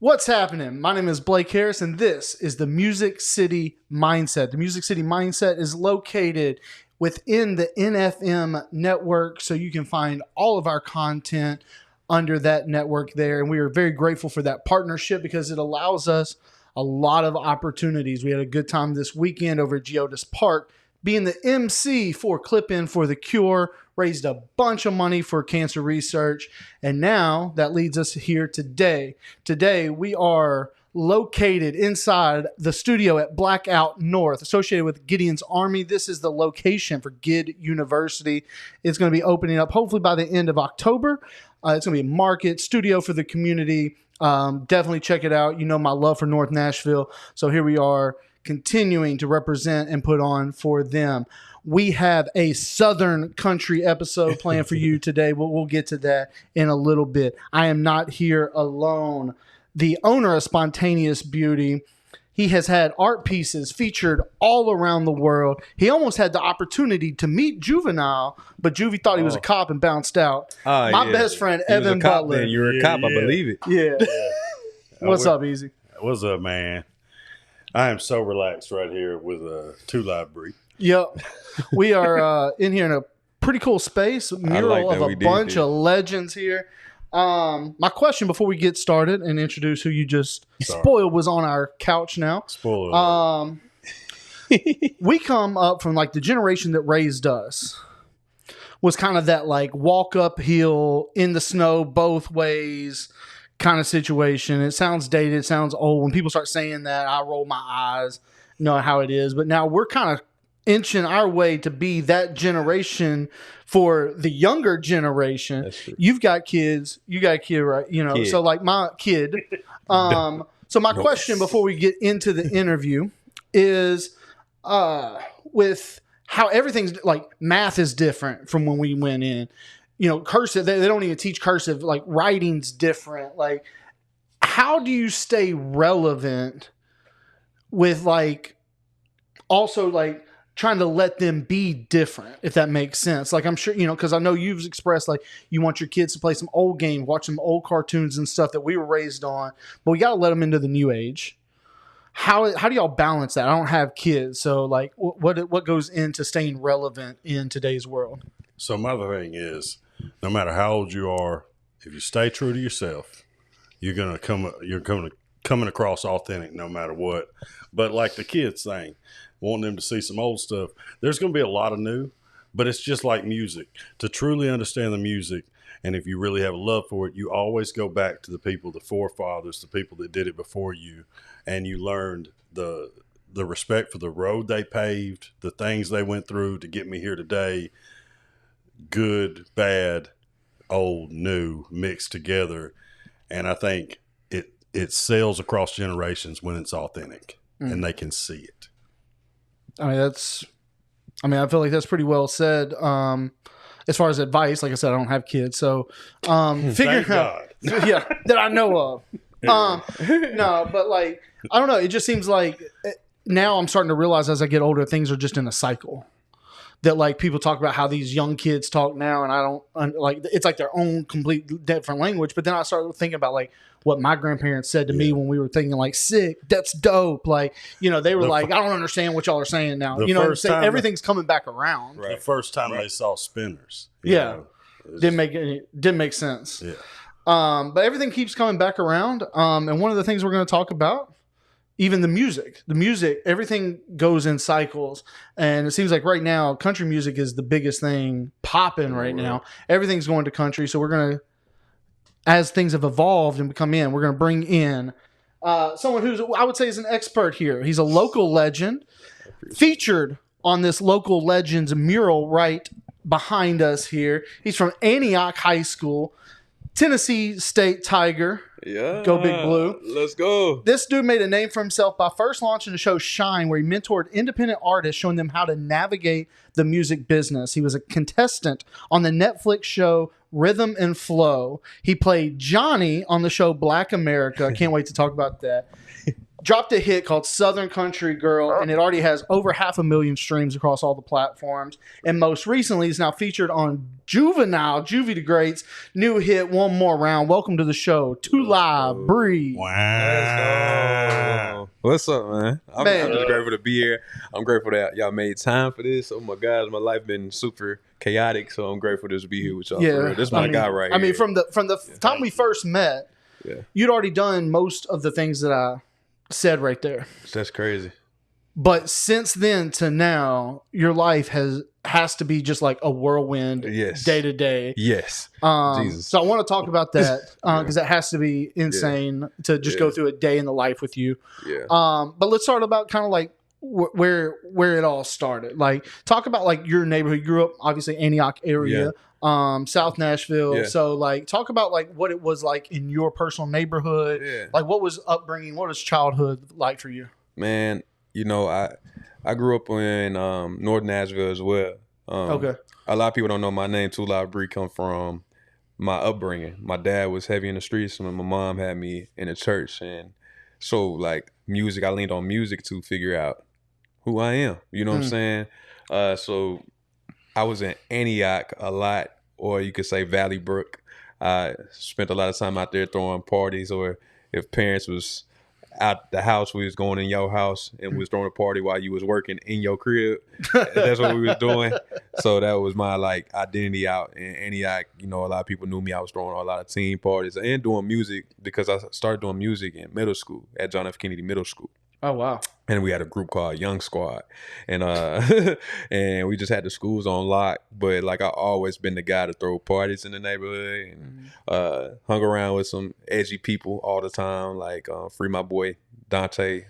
What's happening? My name is Blake Harris, and this is the Music City Mindset. The Music City Mindset is located within the NFM network, so you can find all of our content under that network there. And we are very grateful for that partnership because it allows us a lot of opportunities. We had a good time this weekend over at Geodis Park, being the MC for Clip In for the Cure, raised a bunch of money for cancer research, and now that leads us here today. Today, we are located inside the studio at Blackout North, associated with Gideon's Army. This is the location for GID University. It's going to be opening up hopefully by the end of October. It's going to be a market studio for the community. Definitely check it out. You know my love for North Nashville, so here we are continuing to represent and put on for them. We have a Southern country episode planned for you today. We'll get to that in a little bit. I am not here alone. The owner of Spontaneous Beauty, he has had art pieces featured all around the world. He almost had the opportunity to meet Juvenile, but Juvie thought he was a cop and bounced out. My best friend, Evan Butler. You're a cop, I believe it. Yeah. What's up, Easy? What's up, man? I am so relaxed right here with a 2’Live brief. Yep. We are in here in a pretty cool space. Mural of a bunch of legends here. My question before we get started and introduce who you just spoiled was on our couch now. Spoiler. We come up from like the generation that raised us. Was kind of that like walk uphill in the snow both ways kind of situation. It sounds dated. It sounds old. When people start saying that, I roll my eyes. Know how it is. But now we're kind of inching our way to be that generation for the younger generation. You've got kids. You got a kid, right? You know, so like my kid. So my question before we get into the interview is with how everything's like math is different from when we went in. You know, cursive, they don't even teach cursive. Like writing's different. Like, how do you stay relevant with like also like trying to let them be different, if that makes sense? Like, I'm sure, you know, because I know you've expressed like you want your kids to play some old games, watch some old cartoons and stuff that we were raised on, but we got to let them into the new age. How do y'all balance that? I don't have kids, so like what goes into staying relevant in today's world? So my thing is, no matter how old you are, if you stay true to yourself, you're coming across authentic no matter what. But like the kids thing, wanting them to see some old stuff, there's going to be a lot of new, but it's just like music. To truly understand the music, and if you really have a love for it, you always go back to the people, the forefathers, the people that did it before you, and you learned the respect for the road they paved, the things they went through to get me here today. Good, bad, old, new, mixed together. And I think it sells across generations when it's authentic and they can see it. I feel like that's pretty well said. As far as advice, like I said, I don't have kids, so figuring out, that I know of. No, but like, I don't know. It just seems like now I'm starting to realize as I get older, things are just in a cycle. That like people talk about how these young kids talk now, and I don't like it's like their own complete different language. But then I started thinking about like what my grandparents said to me when we were thinking like sick, that's dope. Like, you know, they were like, I don't understand what y'all are saying now. You know what I'm saying? Everything's coming back around. Right. The first time they saw spinners. Didn't make sense. Yeah. But everything keeps coming back around. And one of the things we're going to talk about, even the music, everything goes in cycles. And it seems like right now, country music is the biggest thing popping right now. Everything's going to country. So we're going to, as things have evolved and become in, we're going to bring in someone who's, I would say, is an expert here. He's a local legend, featured on this local legends mural right behind us here. He's from Antioch High School, Tennessee State Tiger. Yeah. Go Big Blue. Let's go. This dude made a name for himself by first launching the show Shine, where he mentored independent artists, showing them how to navigate the music business. He was a contestant on the Netflix show Rhythm and Flow. He played Johnny on the show Black America. I can't wait to talk about that. dropped a hit called Southern Country Girl, and it already has over 500,000 streams across all the platforms. And most recently, is now featured on Juvenile, Juvie the Great's new hit, One More Round. Welcome to the show, 2’Live, Breathe. Wow. What's up, man? I'm just grateful to be here. I'm grateful that y'all made time for this. Oh my gosh, my life been super chaotic, so I'm grateful to just be here with y'all. Yeah, for real. This is my guy right here. I mean, from the time we first met, you'd already done most of the things that I said right there. That's crazy. But since then to now, your life has to be just like a whirlwind, day to day. Yes. Jesus. So I want to talk about that because that has to be insane to just go through a day in the life with you. Yeah. But let's start about kind of like where it all started. Like, talk about like your neighborhood. You grew up obviously Antioch area. South Nashville. Yeah. So like talk about like what it was like in your personal neighborhood. Yeah. Like what was upbringing, what was childhood like for you? Man, you know, I grew up in North Nashville as well. Okay. A lot of people don't know my name, 2’Live Bree, come from my upbringing. My dad was heavy in the streets and my mom had me in the church. And so like music, I leaned on music to figure out who I am. You know what I'm saying? So I was in Antioch a lot, or you could say Valley Brook. I spent a lot of time out there throwing parties, or if parents was out the house, we was going in your house and we was throwing a party while you was working in your crib. That's what we was doing. So that was my like identity out in Antioch. You know, a lot of people knew me. I was throwing a lot of team parties and doing music because I started doing music in middle school at John F. Kennedy Middle School. Oh wow! And we had a group called Young Squad, and and we just had the schools on lock. But like I always been the guy to throw parties in the neighborhood and hung around with some edgy people all the time, like Free My Boy Dante,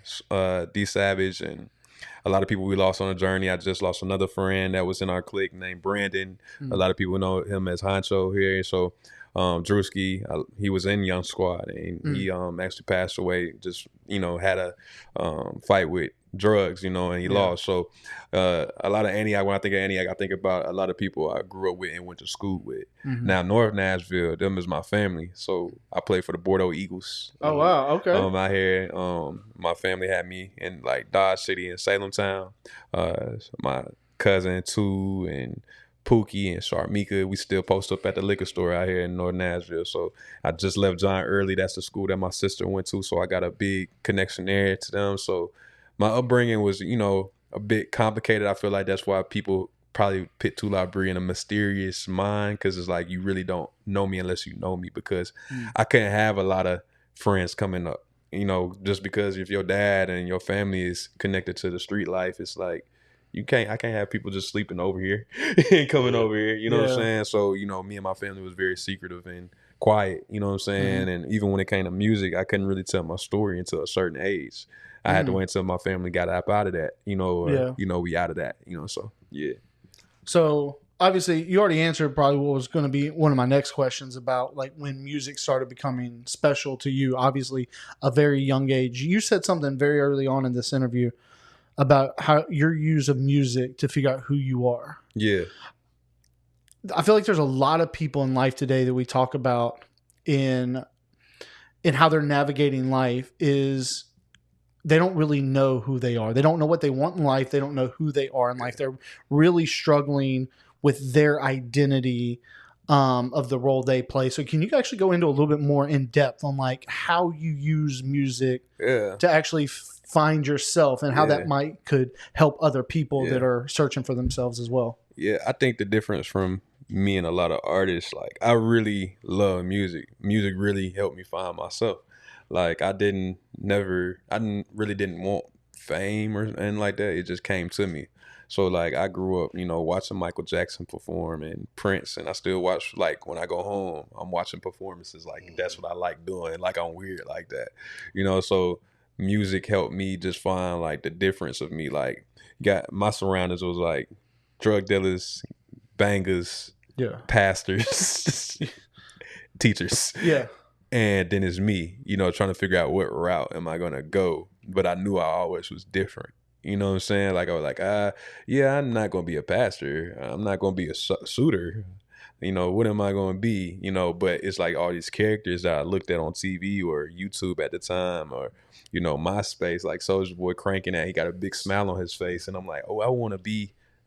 D Savage, and a lot of people we lost on the journey. I just lost another friend that was in our clique named Brandon. A lot of people know him as Honcho here. So Drewski, he was in Young Squad, and he actually passed away. Just had a fight with drugs, and he lost. So a lot of Antioch. When I think of Antioch, I think about a lot of people I grew up with and went to school with. Now North Nashville, them is my family. So I played for the Bordeaux Eagles. Oh wow, okay. Out here, my family had me in like Dodge City and Salem Town. My cousin too, and Pookie and Sharmika, we still post up at the liquor store out here in North Nashville. So I just left John early. That's the school that my sister went to. So I got a big connection there to them. So my upbringing was, a bit complicated. I feel like that's why people probably put 2’Live Bree in a mysterious mind, because it's like you really don't know me unless you know me, because I couldn't have a lot of friends coming up. Just because if your dad and your family is connected to the street life, it's like, I can't have people just sleeping over here and coming over here. You know what I'm saying? So, me and my family was very secretive and quiet, you know what I'm saying? And even when it came to music, I couldn't really tell my story until a certain age. I had to wait until my family got up out of that, we out of that, so, yeah. So, obviously, you already answered probably what was going to be one of my next questions about, like, when music started becoming special to you, obviously, a very young age. You said something very early on in this interview about how your use of music to figure out who you are. Yeah. I feel like there's a lot of people in life today that we talk about in how they're navigating life is they don't really know who they are. They don't know what they want in life. They don't know who they are in life. They're really struggling with their identity of the role they play. So can you actually go into a little bit more in depth on like how you use music to actually find yourself and how that could help other people that are searching for themselves as well? Yeah, I think the difference from me and a lot of artists, like I really love music. Music really helped me find myself. Like I really didn't want fame or anything like that. It just came to me. So like I grew up, watching Michael Jackson perform and Prince, and I still watch, like when I go home, I'm watching performances. Like that's what I like doing. Like I'm weird like that, so music helped me just find like the difference of me. Like got my surroundings was like drug dealers, bangers, pastors, teachers. Yeah. And then it's me, trying to figure out what route am I going to go. But I knew I always was different. You know what I'm saying? Like I was like, I'm not going to be a pastor. I'm not going to be a suitor. what am I going to be? But it's like all these characters that I looked at on TV or YouTube at the time, or MySpace, like Soulja Boy cranking that, he got a big smile on his face, and I'm like, oh, I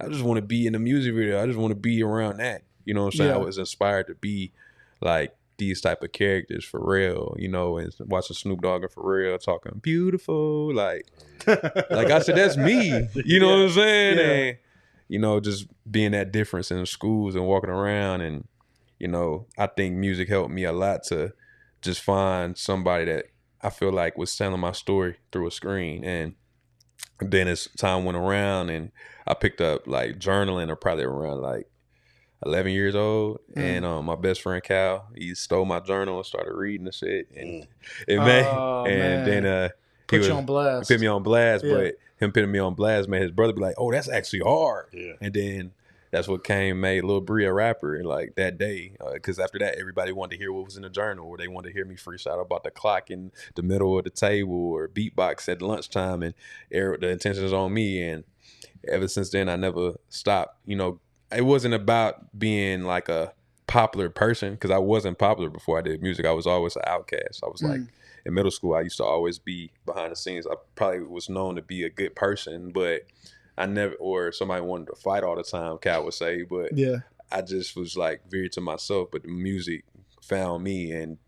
just want to be in the music video. I just want to be around that. You know what I'm saying? Yeah. I was inspired to be like these type of characters for real, and watching Snoop Dogg and for real talking beautiful, like I said, that's me. You know what I'm saying? And just being that difference in the schools and walking around, and I think music helped me a lot to just find somebody that I feel like was telling my story through a screen. And then as time went around, and I picked up like journaling, or probably around like 11 years old, and my best friend Cal, he stole my journal and started reading the shit, and then put you on blast. He put me on blast, Yeah. but him putting me on blast made his brother be like, "Oh, that's actually hard." Yeah. And then that's what made Lil Bree a rapper, like that day, because after that, everybody wanted to hear what was in the journal, or they wanted to hear me freestyle about the clock in the middle of the table, or beatbox at lunchtime, and the attention is on me. And ever since then, I never stopped. It wasn't about being like a popular person, because I wasn't popular before I did music. I was always an outcast. I was like, in middle school, I used to always be behind the scenes. I probably was known to be a good person, but I never, or somebody wanted to fight all the time, Cal would say, but I just was like very to myself. But the music found me, and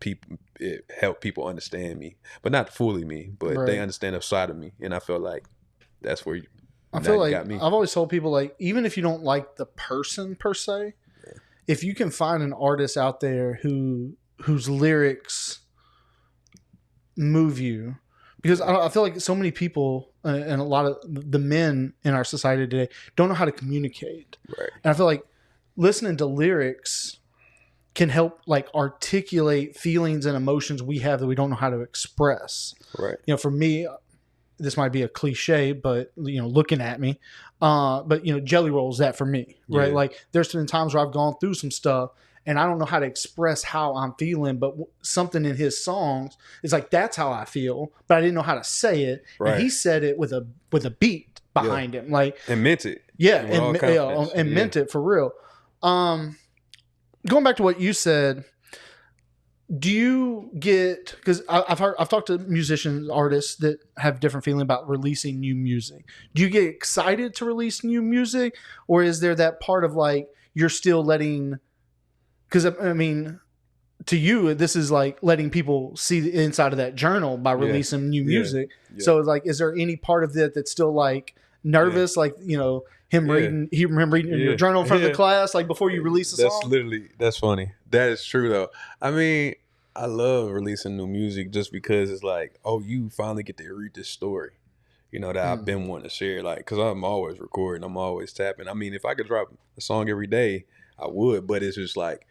it helped people understand me, but not fully me, but they understand a side of me. And I feel like that's where I feel like got me. I've always told people, like, even if you don't like the person per se, if you can find an artist out there whose lyrics move you, because I feel like so many people and a lot of the men in our society today don't know how to communicate. Right. And I feel like listening to lyrics can help like articulate feelings and emotions we have that we don't know how to express. Right. For me, this might be a cliche, but looking at me, but Jelly Roll is that for me, right? Yeah. Like there's been times where I've gone through some stuff and I don't know how to express how I'm feeling, but something in his songs is like, that's how I feel, but I didn't know how to say it. Right. And he said it with a beat behind him, like, and meant it. yeah, With and meant it for real. Going back to what you said, do you get, because I've talked to musicians, artists that have different feeling about releasing new music. Do you get excited to release new music, or is there that part of like you're still letting? Because I mean, to you, this is like letting people see the inside of that journal by releasing new music. Yeah. So like, is there any part of that that's still like nervous, like him reading your journal in front of the class, like before you release a song? That's funny. That is true though. I mean, I love releasing new music just because it's like, oh, you finally get to read this story, that I've been wanting to share. Like, because I'm always recording, I'm always tapping. I mean, if I could drop a song every day, I would, but it's just like,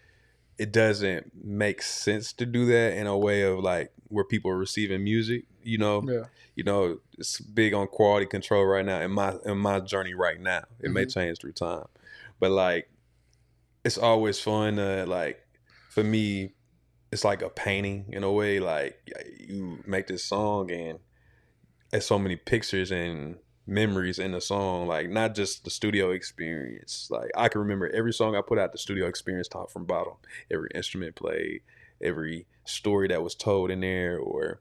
it doesn't make sense to do that in a way of like where people are receiving music, it's big on quality control right now in my journey right now. It may change through time, but like, it's always fun to like, for me, it's like a painting in a way. Like you make this song and there's so many pictures and memories in the song, like not just the studio experience. Like I can remember every song I put out, the studio experience top from bottom, every instrument played, every story that was told in there, or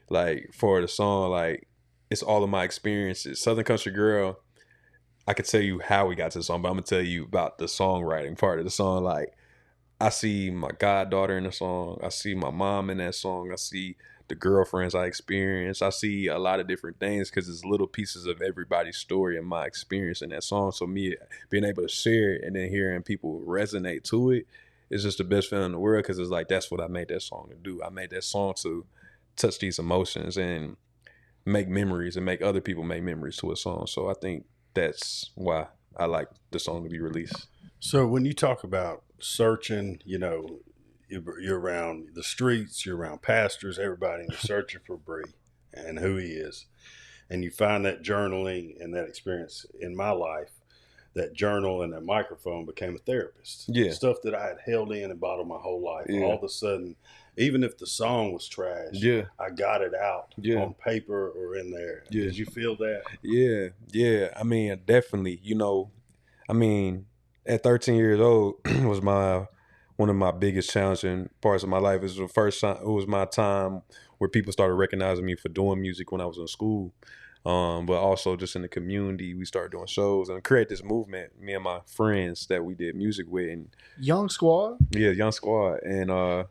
like for the song, like it's all of my experiences. Southern Country Girl, I could tell you how we got to the song, but I'm gonna tell you about the songwriting part of the song. Like I see my goddaughter in the song, I see my mom in that song, I see the girlfriends I experienced. I see a lot of different things because it's little pieces of everybody's story and my experience in that song. So me being able to share it and then hearing people resonate to it is just the best feeling in the world, because it's like, that's what I made that song to do. I made that song to touch these emotions and make memories and make other people make memories to a song. So I think that's why I like the song to be released. So when you talk about searching, you're around the streets, you're around pastors, everybody, and you're searching for Bree and who he is. And you find that journaling and that experience in my life, that journal and that microphone became a therapist. Yeah. Stuff that I had held in and bottled my whole life. Yeah. All of a sudden, even if the song was trash, I got it out on paper or in there. Yeah. Did you feel that? Yeah. I mean, definitely, at 13 years old was my one of my biggest challenging parts of my life. Is the first time, it was my time where people started recognizing me for doing music when I was in school. But also just in the community, we started doing shows and create this movement, me and my friends that we did music with. And Young Squad? yeah, Young Squad. And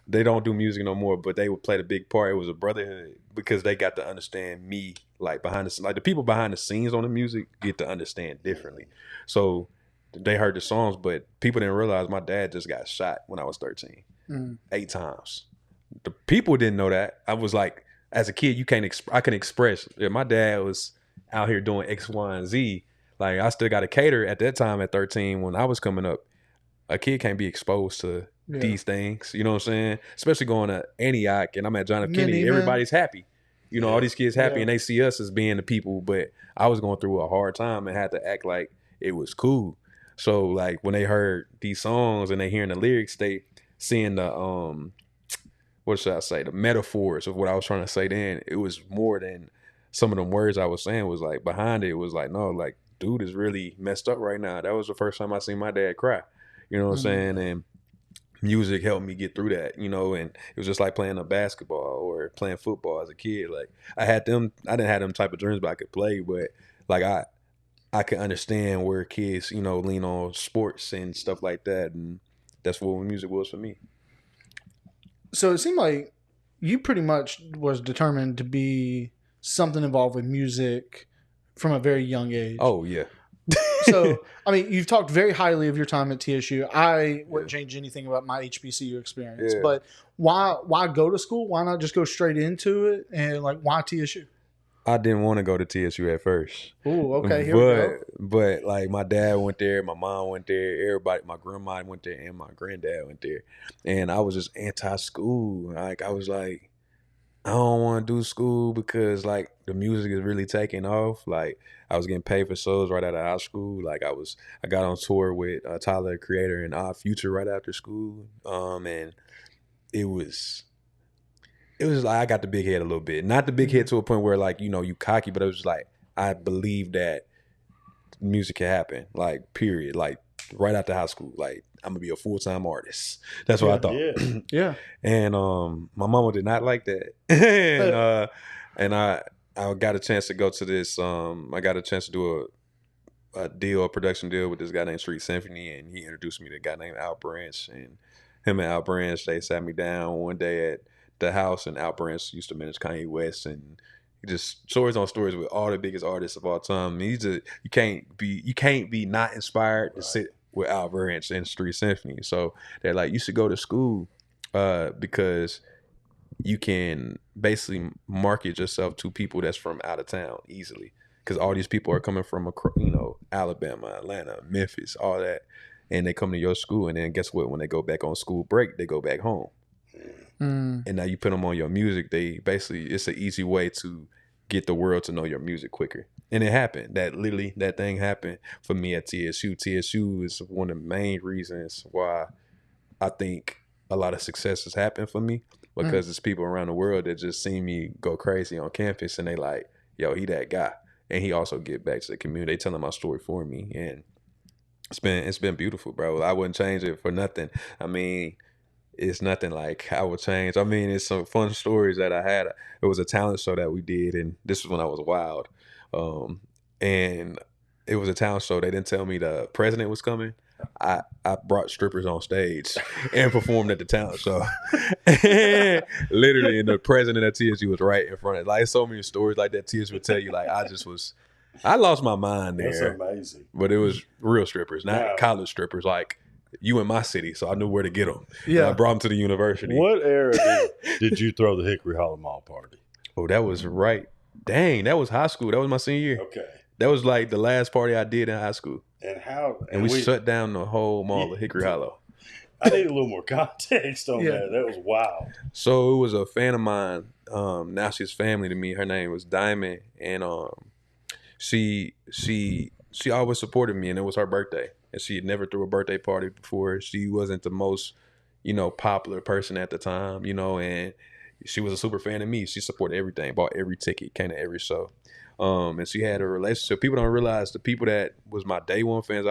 they don't do music no more, but they would play a big part. It was a brotherhood because they got to understand me, like behind the scenes. Like the people behind the scenes on the music get to understand differently. So they heard the songs, but people didn't realize my dad just got shot when I was 13, 8 times. The people didn't know that. I was like, as a kid, I can express. Yeah, my dad was out here doing X, Y, and Z. Like I still got to cater at that time at 13 when I was coming up. A kid can't be exposed to these things. You know what I'm saying? Especially going to Antioch and I'm at John F. Kennedy. Everybody's happy. You know, all these kids happy and they see us as being the people. But I was going through a hard time and had to act like it was cool. So like when they heard these songs and they hearing the lyrics, they seeing the what should I say, the metaphors of what I was trying to say then. It was more than some of them words I was saying. Was like behind it, it was like, no, like dude is really messed up right now. That was the first time I seen my dad cry. You know what I'm saying? And music helped me get through that, you know, and it was just like playing a basketball or playing football as a kid. Like I didn't have them type of dreams, but I could play. But like I could understand where kids, you know, lean on sports and stuff like that. And that's what music was for me. So it seemed like you pretty much was determined to be something involved with music from a very young age. Oh, yeah. So, I mean, you've talked very highly of your time at TSU. I wouldn't change anything about my HBCU experience. But why go to school? Why not just go straight into it? And, like, why TSU? I didn't want to go to TSU at first. Oh, okay. Here we go. But like my dad went there, my mom went there, everybody, my grandma went there, and my granddad went there. And I was just anti-school. Like I was like, I don't want to do school because like the music is really taking off. Like I was getting paid for shows right out of high school. Like I got on tour with Tyler, the Creator, and Odd Future right after school. And it was like I got the big head a little bit. Not the big head to a point where like, you know, you cocky, but it was like I believe that music can happen. Like, period. Like right after high school. Like I'm gonna be a full-time artist. That's what I thought. Yeah. And my mama did not like that. And I got a chance to go to this. I got a chance to do a production deal with this guy named Street Symphony, and he introduced me to a guy named Al Branch. And him and Al Branch, they sat me down one day at the house, and Al Branch used to manage Kanye West, and just stories on stories with all the biggest artists of all time. And you can't be not inspired to sit with Al Branch and Street Symphony. So they're like, you should go to school because you can basically market yourself to people that's from out of town easily. Because all these people are coming from, Alabama, Atlanta, Memphis, all that. And they come to your school. And then guess what? When they go back on school break, they go back home. And now you put them on your music. It's an easy way to get the world to know your music quicker. And it happened. That thing happened for me at TSU. TSU is one of the main reasons why I think a lot of success has happened for me, because there's people around the world that just see me go crazy on campus and they like, yo, he that guy. And he also get back to the community. They telling my story for me. And it's been beautiful, bro. I wouldn't change it for nothing. I mean, it's nothing like I would change. I mean, it's some fun stories that I had. It was a talent show that we did, and this was when I was wild. And it was a talent show. They didn't tell me the president was coming. I brought strippers on stage and performed at the talent show. Literally, and the president of TSU was right in front of it. Like, so many stories like that TSU would tell you. Like, I lost my mind there. That's amazing. But it was real strippers, not college strippers. Like, you in my city, so I knew where to get them. Yeah. And I brought them to the university. What era did you throw the Hickory Hollow Mall party? Oh, that was right. Dang, that was high school. That was my senior year. Okay. That was like the last party I did in high school. And how? And we shut down the whole mall of Hickory Hollow. I need a little more context on that. That was wild. So it was a fan of mine. Now she's family to me. Her name was Diamond, and she always supported me, and it was her birthday. And she had never threw a birthday party before. She wasn't the most, popular person at the time, and she was a super fan of me. She supported everything, bought every ticket, came to every show. And she had a relationship. People don't realize the people that was my day one fans,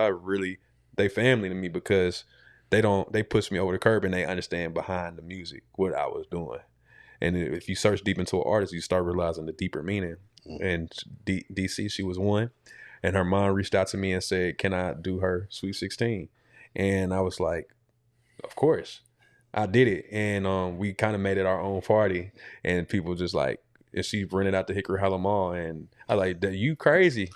they family to me, because they push me over the curb and they understand behind the music what I was doing. And if you search deep into an artist, you start realizing the deeper meaning. And DC, she was one, and her mom reached out to me and said, "Can I do her Sweet 16?" And I was like, "Of course." I did it, and we kind of made it our own party, and people just like, and she rented out the Hickory Hollow Mall, and I like, you crazy?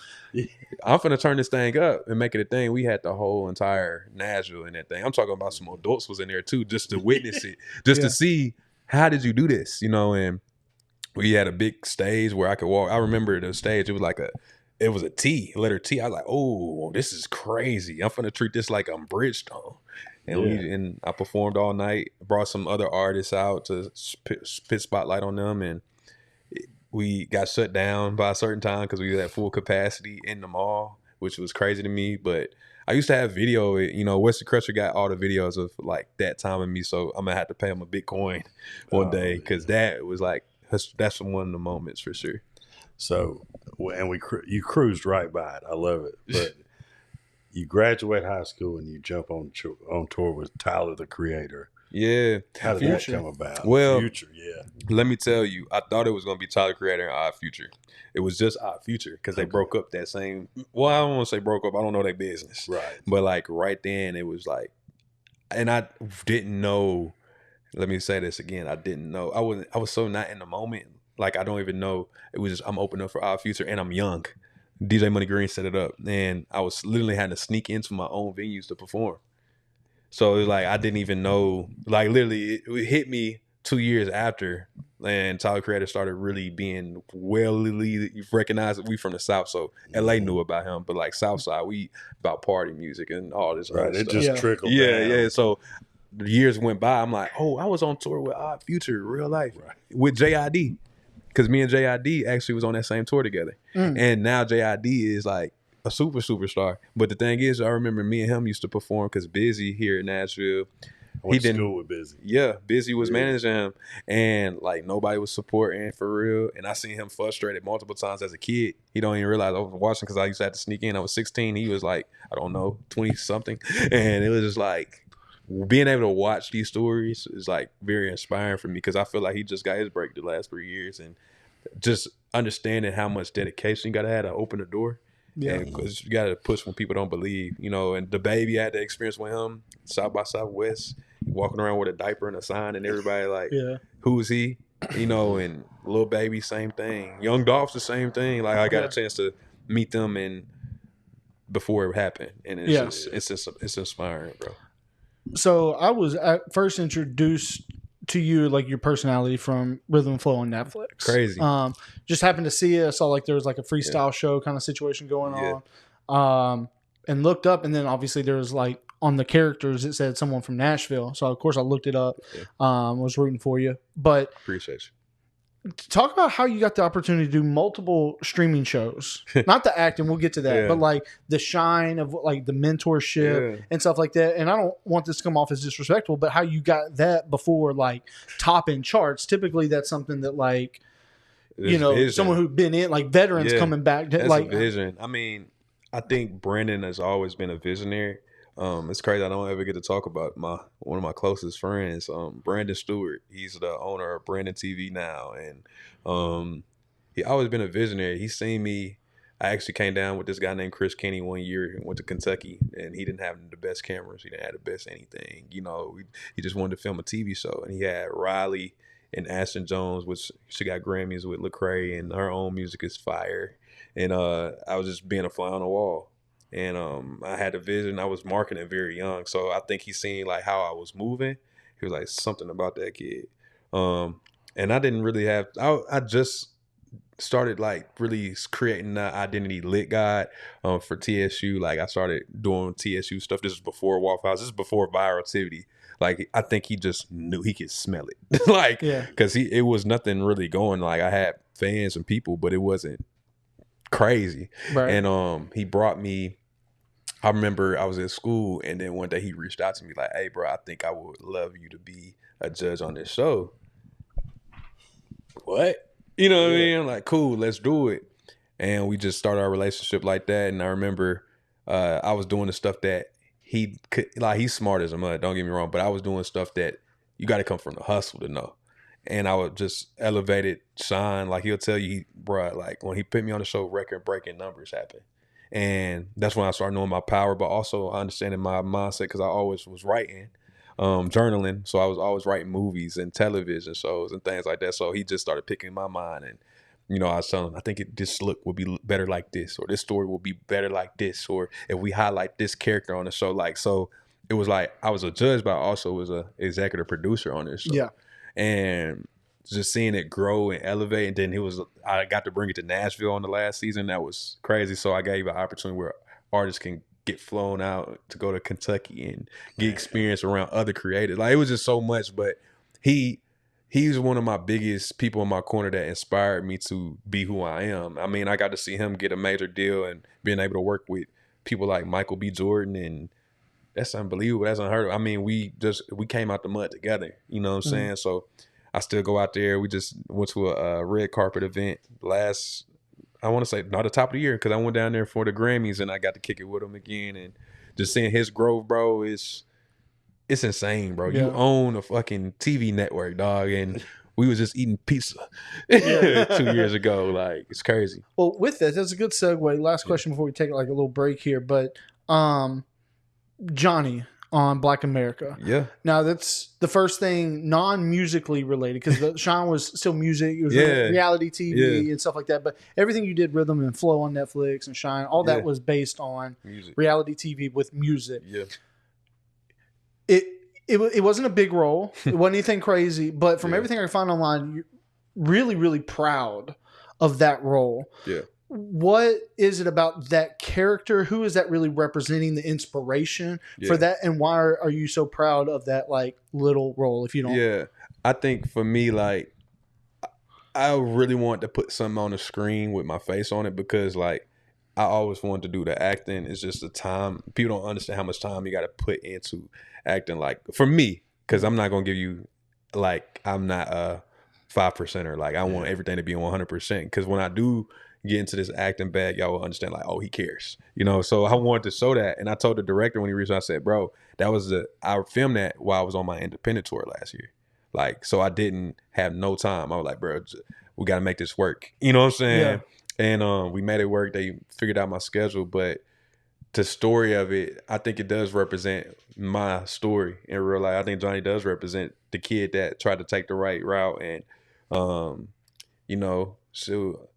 I'm finna turn this thing up and make it a thing. We had the whole entire Nashville in that thing. I'm talking about some adults was in there too, just to witness it, just to see how did you do this, and we had a big stage where I could walk. I remember the stage, it was a T, letter T. I was like, oh, this is crazy. I'm finna treat this like I'm Bridgestone. And I performed all night, brought some other artists out to spit spotlight on them, and we got shut down by a certain time because we had full capacity in the mall, which was crazy to me. But I used to have video. Wesley Crusher got all the videos of like that time of me, so I'm gonna have to pay him a Bitcoin one day because that was like that's one of the moments for sure. So, and you cruised right by it. I love it. But you graduate high school and you jump on tour with Tyler the Creator. Yeah. How did that come about? Well, Future, yeah. Let me tell you, I thought it was going to be Tyler Creator and Odd Future. It was just Odd Future because they broke up that same. Well, I don't want to say broke up. I don't know their business. Right. But like right then, it was like, and I didn't know. Let me say this again. I didn't know. I was so not in the moment. Like I don't even know. It was just I'm open up for Odd Future and I'm young. DJ Money Green set it up, and I was literally had to sneak into my own venues to perform. So it was like I didn't even know. Like literally, it hit me 2 years after, and Tyler Creator started really being well recognized. We from the South, so LA knew about him, but like Southside, we about party music and all this. Right, it stuff. just trickled. Yeah. So the years went by. I'm like, oh, I was on tour with Odd Future, real life, with JID. Because me and JID actually was on that same tour together. And now JID is like a superstar. But the thing is, I remember me and him used to perform because Busy here in Nashville. I went to school with Busy. Yeah, Busy was managing him. And like nobody was supporting for real. And I seen him frustrated multiple times as a kid. He don't even realize I was watching because I used to have to sneak in. I was 16. He was like, I don't know, 20 something. And it was just like, being able to watch these stories is like very inspiring for me because I feel like he just got his break the last 3 years, and just understanding how much dedication you got to have to open the door. Yeah, because you got to push when people don't believe, and the baby had the experience with him, South by Southwest, walking around with a diaper and a sign, and everybody like, who's he? And Lil Baby, same thing. Young Dolph's the same thing. Like I got a chance to meet them and before it happened, and it's inspiring, bro. So I was at first introduced to you, like your personality, from Rhythm and Flow on Netflix. Crazy. Just happened to see it. I saw like there was like a freestyle show kind of situation going on. And looked up, and then obviously there was like on the characters it said someone from Nashville. So of course I looked it up. Was rooting for you. But appreciate you. Talk about how you got the opportunity to do multiple streaming shows. Not the acting, we'll get to that, but like the shine of like the mentorship and stuff like that. And I don't want this to come off as disrespectful, but how you got that before like topping charts. Typically that's something that like, vision. Someone who's been in, like veterans coming back. That's like a vision. I mean, I think Brandon has always been a visionary. It's crazy. I don't ever get to talk about one of my closest friends, Brandon Stewart. He's the owner of Brandon TV now, and he always been a visionary. He's seen me. I actually came down with this guy named Chris Kenny one year and went to Kentucky, and he didn't have the best cameras. He didn't have the best anything. He just wanted to film a TV show, and he had Riley and Ashton Jones, which she got Grammys with Lecrae, and her own music is fire. And I was just being a fly on the wall. And I had a vision. I was marketing very young. So I think he seen like how I was moving. He was like, something about that kid. And I didn't really have, I just started like really creating the identity lit guide for TSU. Like I started doing TSU stuff. This is before Waffle House. This is before virality. Like I think he just knew, he could smell it. Like, because it was nothing really going. Like I had fans and people, but it wasn't crazy. Right. And he brought me, I remember I was at school, and then one day he reached out to me like, hey bro, I think I would love you to be a judge on this show. What? You know what I mean? I'm like, cool, let's do it. And we just started our relationship like that. And I remember I was doing the stuff that he could, like, he's smart as a mud, don't get me wrong, but I was doing stuff that you got to come from the hustle to know. And I would just elevate it, shine. Like, he'll tell you, bruh, like, when he put me on the show, record-breaking numbers happen. And that's when I started knowing my power, but also understanding my mindset, because I always was writing, journaling. So I was always writing movies and television shows and things like that. So he just started picking my mind. And, you know, I was telling him, I think this look would be better like this, or this story will be better like this, or if we highlight this character on the show. Like, so it was like I was a judge, but I also was a executive producer on this show. Yeah. And just seeing it grow and elevate. And then I got to bring it to Nashville on the last season. That was crazy. So I gave an opportunity where artists can get flown out to go to Kentucky and get experience around other creators. Like, it was just so much, but he's one of my biggest people in my corner that inspired me to be who I am. I mean, I got to see him get a major deal and being able to work with people like Michael B. Jordan, and that's unbelievable. That's unheard of. I mean, we came out the mud together. You know what I'm saying? So I still go out there. We just went to a red carpet event I want to say, not the top of the year, because I went down there for the Grammys and I got to kick it with him again. And just seeing his growth, bro, it's insane, bro. Yeah. You own a fucking TV network, dog, and we was just eating pizza 2 years ago. Like, it's crazy. Well, with that, that's a good segue. Last question before we take like a little break here, but Johnny on Black America. Yeah. Now, that's the first thing non-musically related, because Sean was still music. It was reality TV and stuff like that. But everything you did, Rhythm and Flow on Netflix and Shine, all that was based on music. Reality TV with music. Yeah. It wasn't a big role. It wasn't anything crazy. But from everything I found online, you're really, really proud of that role. Yeah. What is it about that character? Who is that really representing, the inspiration for that? And why are you so proud of that, like, little role, if you don't? Yeah. I think for me, like, I really want to put something on the screen with my face on it, because, like, I always wanted to do the acting. It's just the time. People don't understand how much time you got to put into acting. Like, for me, because I'm not going to give you, like, I'm not a 5%er. Like, I want everything to be 100%. Because when I do get into this acting bag, y'all will understand, like, oh, he cares, you know. So I wanted to show that, and I told the director when he reached out, I said, bro, I filmed that while I was on my independent tour last year, like, so I didn't have no time. I was like, bro, we got to make this work, you know what I'm saying? And we made it work. They figured out my schedule, but the story of it, I think it does represent my story in real life. I think Johnny does represent the kid that tried to take the right route, and you know, so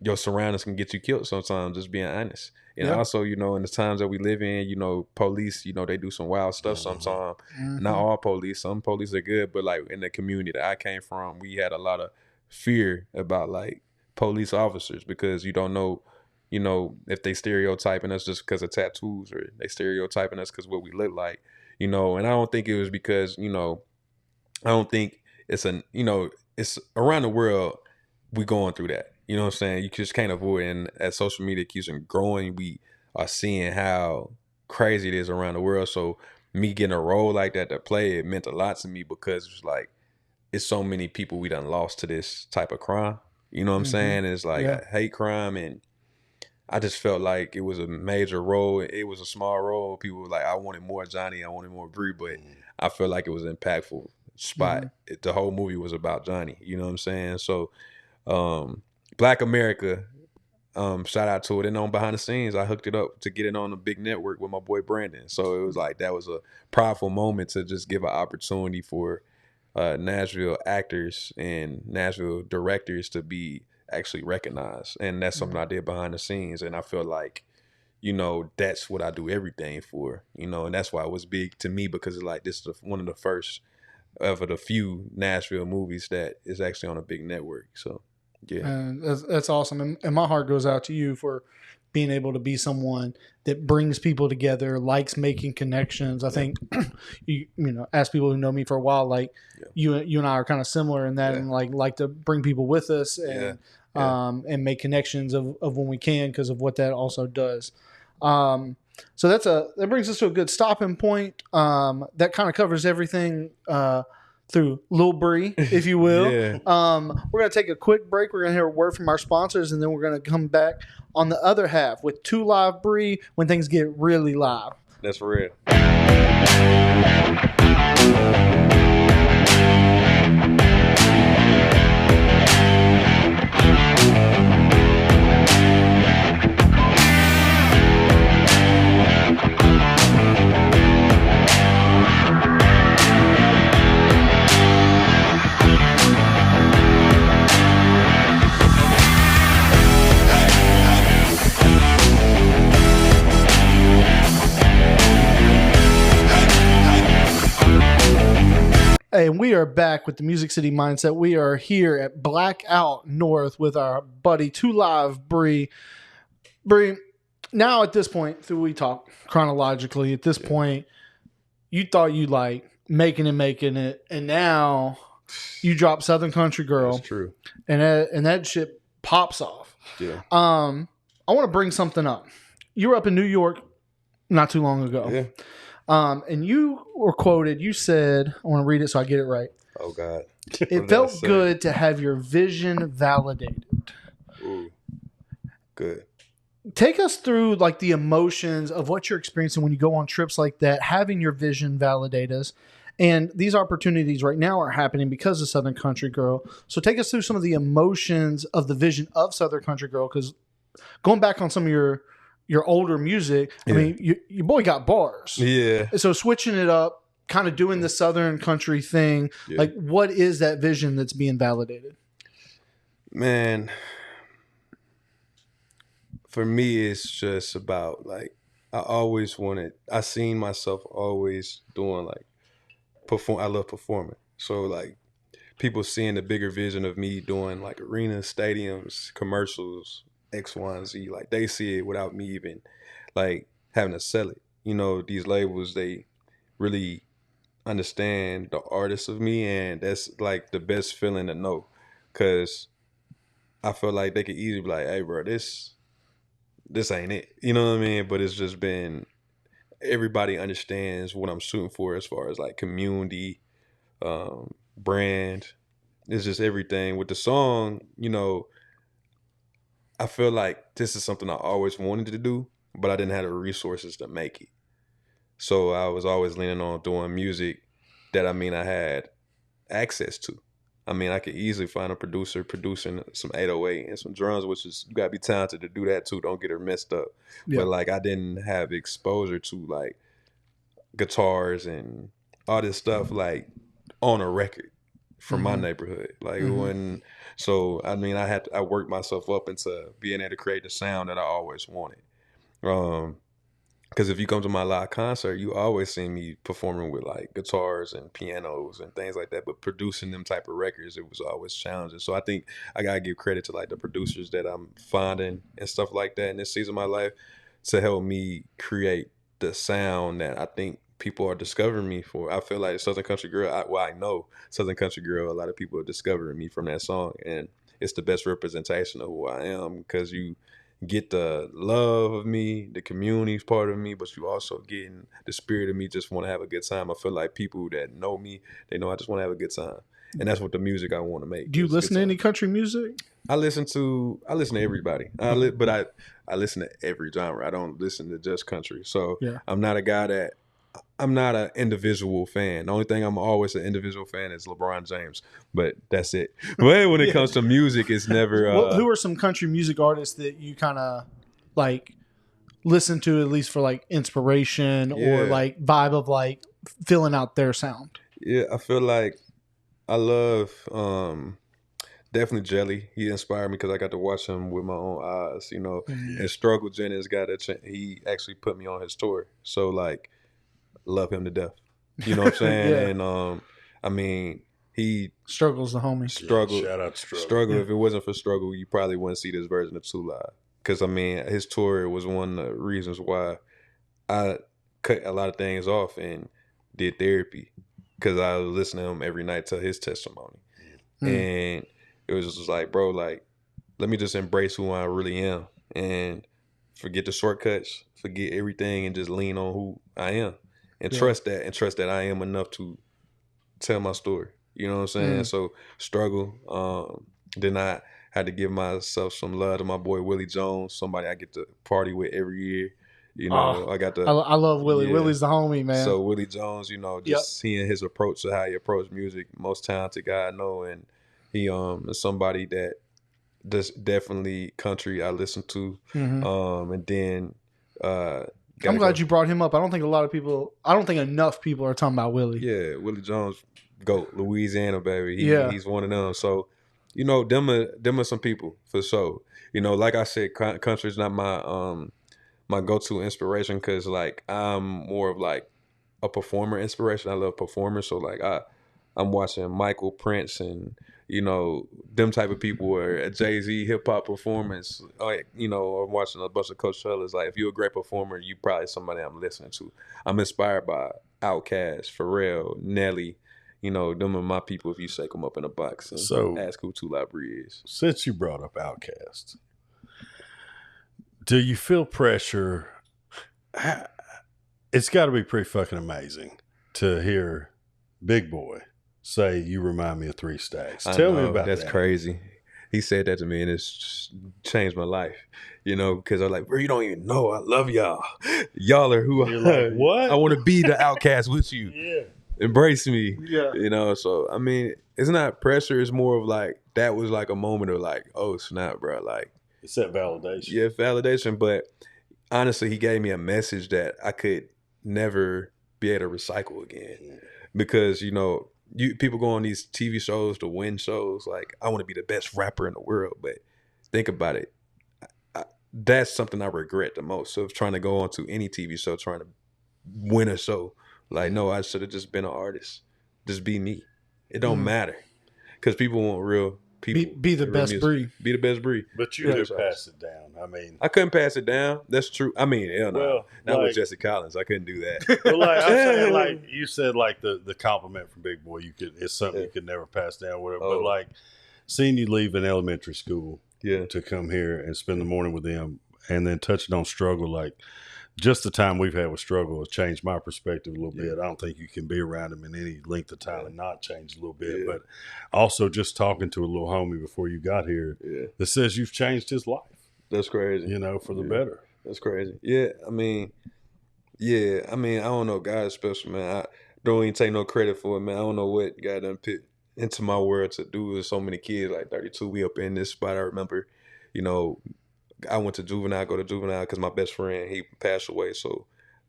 your surroundings can get you killed sometimes, just being honest. And also, you know, in the times that we live in, you know, police, you know, they do some wild stuff sometimes. Not all police. Some police are good, but, like, in the community that I came from, we had a lot of fear about, like, police officers, because you don't know, you know, if they stereotyping us just because of tattoos, or they stereotyping us because what we look like, you know. And I don't think it was because, you know, I don't think it's it's around the world we going through that. You know what I'm saying? You just can't avoid it. And as social media keeps on growing, we are seeing how crazy it is around the world. So me getting a role like that to play, it meant a lot to me, because it's like, it's so many people we done lost to this type of crime. You know what I'm saying? And it's like a hate crime, and I just felt like it was a major role. It was a small role. People were like, I wanted more Johnny, I wanted more Bree, but I felt like it was an impactful spot. The whole movie was about Johnny. You know what I'm saying? So Black America, shout out to it. And on behind the scenes, I hooked it up to get it on a big network with my boy Brandon. So it was like, that was a prideful moment to just give an opportunity for Nashville actors and Nashville directors to be actually recognized. And that's something I did behind the scenes. And I feel like, you know, that's what I do everything for, you know. And that's why it was big to me, because it's like, this is one of the first of the few Nashville movies that is actually on a big network. So yeah, that's awesome, and my heart goes out to you for being able to be someone that brings people together, likes making connections. I think you know, as people who know me for a while, like you and I are kind of similar in that, and like to bring people with us and and make connections of when we can, because of what that also does. So that brings us to a good stopping point. That kind of covers everything through Lil Bree, if you will. We're going to take a quick break. We're going to hear a word from our sponsors, and then we're going to come back on the other half with 2’Live Bree when things get really live. That's real. Hey, and we are back with the Music City Mindset. We are here at Blackout North with our buddy 2’Live Bree. Bree, now at this point, through we talk chronologically, at this point, you thought you like making it, and now you drop Southern Country Girl. That's true. And that shit pops off. Yeah. I want to bring something up. You were up in New York not too long ago. Yeah. And you were quoted, you said, I want to read it so I get it right. Oh, God. It felt good to have your vision validated. Ooh. Good. Take us through like the emotions of what you're experiencing when you go on trips like that, having your vision validated. And these opportunities right now are happening because of Southern Country Girl. So take us through some of the emotions of the vision of Southern Country Girl, because going back on some of your older music, I mean, your boy got bars. Yeah. So switching it up, kind of doing the Southern Country thing, like what is that vision that's being validated? Man, for me, it's just about like, I seen myself always doing like, I love performing. So like people seeing the bigger vision of me doing like arenas, stadiums, commercials, X, Y, and Z, like they see it without me even like having to sell it. You know, these labels, they really understand the artist of me, and that's like the best feeling to know, because I feel like they could easily be like, hey bro, this ain't it. You know what I mean? But it's just been, everybody understands what I'm shooting for as far as like community, brand. It's just everything. With the song, you know, I feel like this is something I always wanted to do, but I didn't have the resources to make it. So I was always leaning on doing music that, I mean, I had access to. I mean, I could easily find a producer producing some 808 and some drums, which is, you gotta be talented to do that too. Don't get it messed up. Yeah. But like, I didn't have exposure to like guitars and all this stuff like on a record from my neighborhood. Like so I mean, I worked myself up into being able to create the sound that I always wanted. Because if you come to my live concert, you always see me performing with like guitars and pianos and things like that. But producing them type of records, it was always challenging. So I think I gotta give credit to like the producers that I'm finding and stuff like that in this season of my life to help me create the sound that I think people are discovering me for. I feel like Southern Country Girl, I know Southern Country Girl, a lot of people are discovering me from that song. And it's the best representation of who I am, because you get the love of me, the community's part of me, but you also getting the spirit of me, just want to have a good time. I feel like people that know me, they know I just want to have a good time. And that's what the music I want to make. Do you listen to any country music? I listen to everybody. But I listen to every genre. I don't listen to just country. So I'm not a guy that, I'm not an individual fan. The only thing I'm always an individual fan is LeBron James, but that's it. But when it comes to music, it's never. Who are some country music artists that you kind of like listen to, at least for like inspiration or like vibe of like filling out their sound? Yeah, I feel like I love definitely Jelly. He inspired me because I got to watch him with my own eyes, you know. And Struggle Jennings got he actually put me on his tour, so like. Love him to death. You know what I'm saying? And I mean, he Struggle's the homie. Struggle. Shout out to Struggle. If it wasn't for Struggle, you probably wouldn't see this version of 2’Live. Because I mean, his tour was one of the reasons why I cut a lot of things off and did therapy, because I was listening to him every night tell his testimony. And it was just like, bro, like, let me just embrace who I really am and forget the shortcuts, forget everything, and just lean on who I am. And trust that I am enough to tell my story. You know what I'm saying? So Struggle. Then I had to give myself some love to my boy Willie Jones, somebody I get to party with every year. You know, I got I love Willie. yeah. Willie's the homie, man. So Willie Jones, you know, just seeing his approach to how he approached music, most talented guy I know, and he is somebody that just definitely country I listen to, and then I'm glad you brought him up. I don't think enough people are talking about Willie. Yeah, Willie Jones, GOAT, Louisiana baby. He's one of them. So, you know, them are some people for sure. You know, like I said, country is not my go-to inspiration because like I'm more of like a performer inspiration. I love performers, so like I'm watching Michael, Prince, and you know them type of people, or a Jay-Z hip hop performance. Like, you know, I'm watching a bunch of Coachellas. Like if you're a great performer, you probably somebody I'm listening to. I'm inspired by Outkast, Pharrell, Nelly. You know, them are my people. If you shake them up in a box and ask who 2’Live is. Since you brought up Outkast, do you feel pressure? It's got to be pretty fucking amazing to hear Big Boy say, "You remind me of 3 Stacks." Tell me about that. That's crazy. He said that to me, and it's changed my life. You know, because I'm like, bro, you don't even know I love y'all. Y'all are who You're like, what? I want to be the outcast with you. Yeah. Embrace me. Yeah. You know, so I mean, it's not pressure. It's more of like that was like a moment of like, oh snap, bro. Like, it's that validation. Yeah, validation. But honestly, he gave me a message that I could never be able to recycle again. Because, you know, people go on these TV shows to win shows. Like, I want to be the best rapper in the world. But think about it. That's something I regret the most. So trying to go on to any TV show, trying to win a show. Like, no, I should have just been an artist. Just be me. It don't matter. Because people want real people. Be the best breed. Be the best breed. But you did pass it down. I mean, I couldn't pass it down. That's true. I mean, hell no. Well, Not like, with Jesse Collins. I couldn't do that. Well, like I'm saying, like you said, like the compliment from Big Boy, it's something you could never pass down, whatever. But like seeing you leave in elementary school, to come here and spend the morning with them, and then touching on struggle, like just the time we've had with struggle has changed my perspective a little bit. I don't think you can be around him in any length of time and not change a little bit. But also just talking to a little homie before you got here that says you've changed his life. That's crazy. You know, for the better. That's crazy. Yeah, I mean, I don't know. God's special, man. I don't even take no credit for it, man. I don't know what God done put into my world to do with so many kids. Like 32, we up in this spot. I remember, you know, I went to juvenile, because my best friend, he passed away. So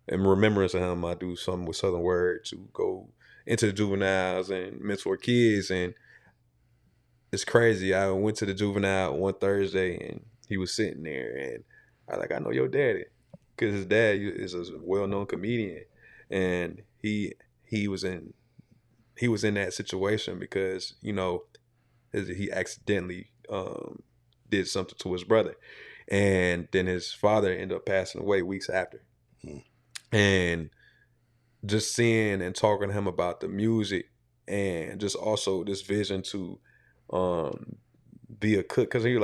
in remembrance of him, I do something with Southern Word to go into the juveniles and mentor kids. And it's crazy. I went to the juvenile one Thursday and he was sitting there and I know your daddy, because his dad is a well-known comedian. And he was in that situation because, you know, he accidentally did something to his brother. And then his father ended up passing away weeks after. And just seeing and talking to him about the music and just also this vision to be a cook. Because I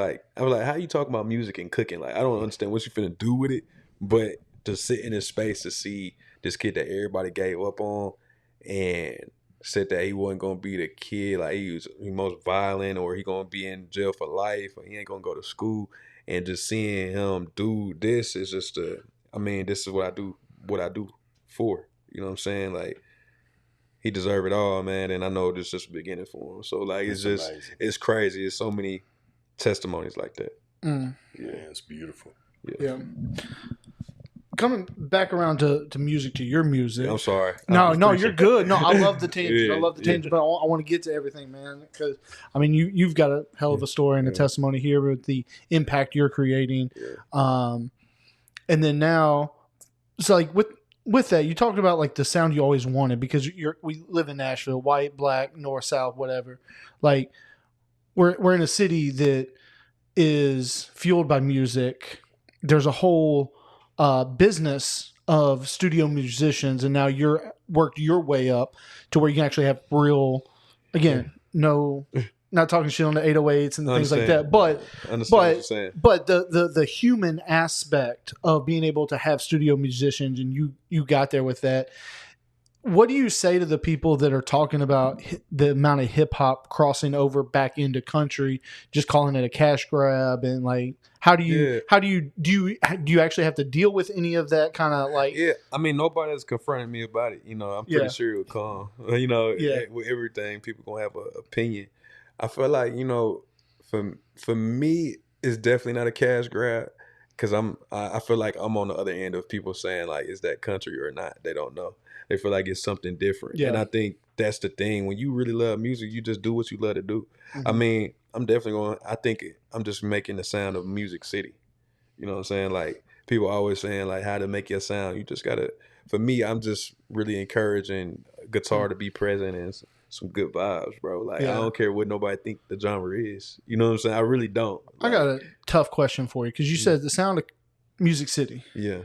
was like, how you talking about music and cooking? Like, I don't understand what you finna do with it. But to sit in his space to see this kid that everybody gave up on and said that he wasn't going to be the kid, like he most violent, or he going to be in jail for life, or he ain't going to go to school. And just seeing him do this is just this is what I do for. You know what I'm saying? Like, he deserved it all, man. And I know this is just the beginning for him. So like, it's just amazing. It's crazy. There's so many testimonies like that. Yeah, it's beautiful. Yeah. Coming back around to music, to your music. Yeah, I'm sorry. No, you're good. No, I love the tangent. I love the tangent, but I want to get to everything, man. Because I mean, you've got a hell of a story and a testimony here with the impact you're creating. And then now, so like with that, you talked about like the sound you always wanted, because we live in Nashville, white, black, north, south, whatever. Like we're in a city that is fueled by music. There's a whole business of studio musicians, and now you're worked your way up to where you can actually have real, again, not talking shit on the 808s and things like that, but the human aspect of being able to have studio musicians, and you got there with that. What do you say to the people that are talking about the amount of hip hop crossing over back into country, just calling it a cash grab, and like, do you actually have to deal with any of that kind of like? Yeah, I mean, nobody has confronted me about it. I'm pretty sure it would come. With everything, people gonna have an opinion. I feel like for me, it's definitely not a cash grab because I feel like I'm on the other end of people saying like, is that country or not? They don't know. They feel like it's something different, and I think that's the thing. When you really love music, you just do what you love to do. Mm-hmm. I mean, I'm definitely going. I think I'm just making the sound of Music City. You know what I'm saying? Like people always saying like how to make your sound. You just gotta. For me, I'm just really encouraging guitar to be present and some good vibes, bro. Like I don't care what nobody think the genre is. You know what I'm saying? I really don't. I got a tough question for you because you said the sound of Music City. Yeah.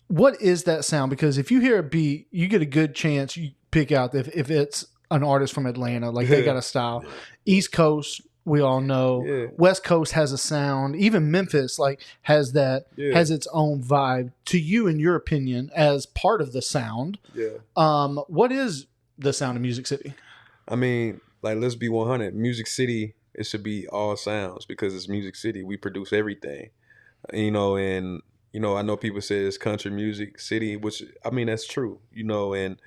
What is that sound? Because if you hear a beat, you get a good chance you pick out if it's an artist from Atlanta, like they got a style. East Coast, we all know. Yeah. West Coast has a sound. Even Memphis has that has its own vibe. To you, in your opinion, as part of the sound, what is the sound of Music City? I mean, like let's be 100. Music City, it should be all sounds because it's Music City. We produce everything, and. I know people say it's country music city, which I mean that's true. And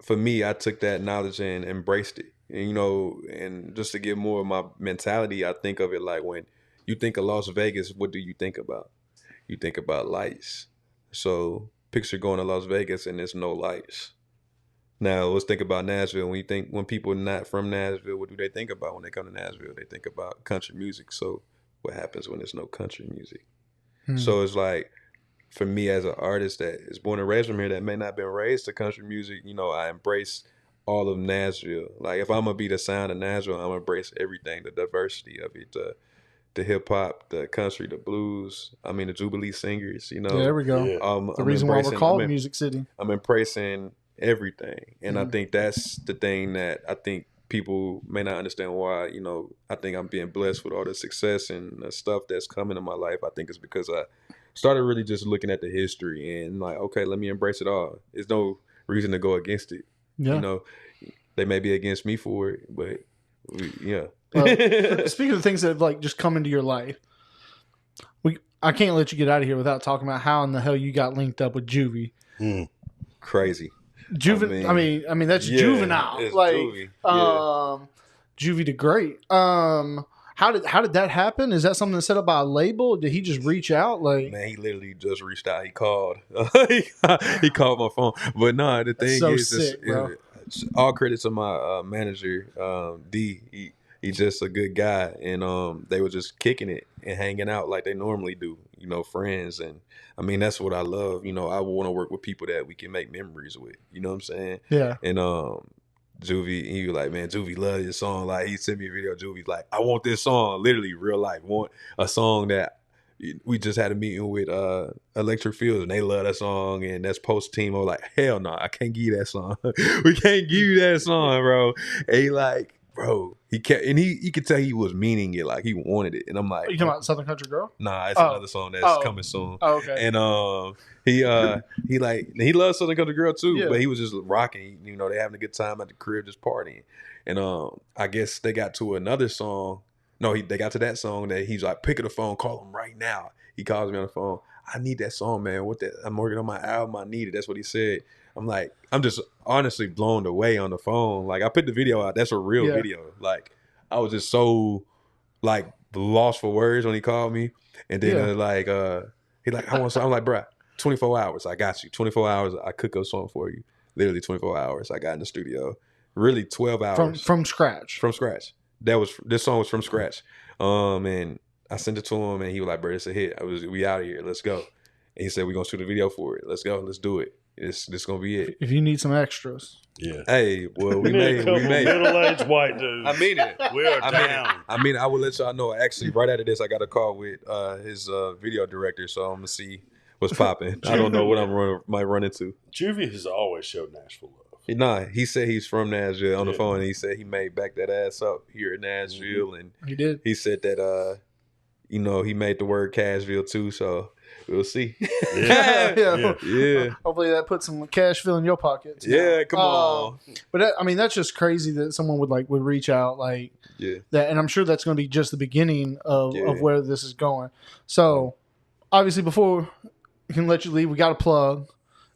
for me, I took that knowledge and embraced it. And just to get more of my mentality, I think of it like when you think of Las Vegas, what do you think about? You think about lights. So picture going to Las Vegas and there's no lights. Now let's think about Nashville. When people not from Nashville, what do they think about when they come to Nashville? They think about country music. So what happens when there's no country music? So it's like, for me as an artist that is born and raised from here that may not have been raised to country music, I embrace all of Nashville. Like if I'm going to be the sound of Nashville, I'm going to embrace everything, the diversity of it, the hip hop, the country, the blues, the Jubilee singers, Yeah, there we go. Yeah. The reason why we're called Music City. I'm embracing everything. And I think that's the thing that I think people may not understand why, I think I'm being blessed with all the success and the stuff that's coming in my life. I think it's because I started really just looking at the history and like, okay, let me embrace it all. There's no reason to go against it. Yeah. They may be against me for it, but yeah. Speaking of things that have just come into your life, I can't let you get out of here without talking about how in the hell you got linked up with Juvie. Crazy. I mean that's juvenile. Juvie. Juvie the Great. How did that happen? Is that something that's set up by a label? Did he just reach out? Man, he literally just reached out. He called. He called my phone. But no, the thing is, sick, all credit to my manager, D. He's just a good guy, and they were just kicking it and hanging out like they normally do. Friends, and I mean that's what I love. I want to work with people that we can make memories with. You know what I'm saying? Yeah. And Juvie, he was like, man, Juvie loves your song. Like he sent me a video. Juvie's like, I want this song, literally real life. Want a song that we just had a meeting with Electric Fields and they love that song, and that's post Timo. Like, hell no, I can't give you that song. We can't give you that song, bro. And he like, bro, he kept, and he could tell he was meaning it, like he wanted it. And I'm like, you talking about Southern Country Girl? Nah, it's another song that's coming soon. Oh, okay. And he loves Southern Country Girl too, but he was just rocking. They having a good time at the crib, just partying. And I guess they got to another song. No, they got to that song that he's like, pick up the phone, call him right now. He calls me on the phone. I need that song, man. What that? I'm working on my album. I need it. That's what he said. I'm like, I'm just honestly blown away on the phone. Like I put the video out. That's a real video. Like I was just so like lost for words when he called me. And then he like, I want something. I'm like, bruh, 24 hours. I got you. 24 hours. I cook a song for you. Literally 24 hours. I got in the studio. Really 12 hours. From scratch. From scratch. This song was from scratch. And I sent it to him and he was like, bro, it's a hit. We out of here. Let's go. And he said, we're gonna shoot a video for it. Let's go. Let's do it. This gonna be it. If you need some extras. Yeah. Hey, well, we made middle-aged white dudes. I mean it. We are down. I will let y'all know. Actually, right after this, I got a call with his video director, so I'm gonna see what's popping. I don't know what might run into. Juvie has always showed Nashville love. Nah, he said he's from Nashville on the phone. And he said he may back that ass up here in Nashville, and he did. He said that he made the word Cashville too. So we'll see. Yeah. Hopefully that puts some cash fill in your pockets. Yeah, come on. But I mean, that's just crazy that someone would reach out like that, and I'm sure that's going to be just the beginning of where this is going. So obviously, before we can let you leave, we got to plug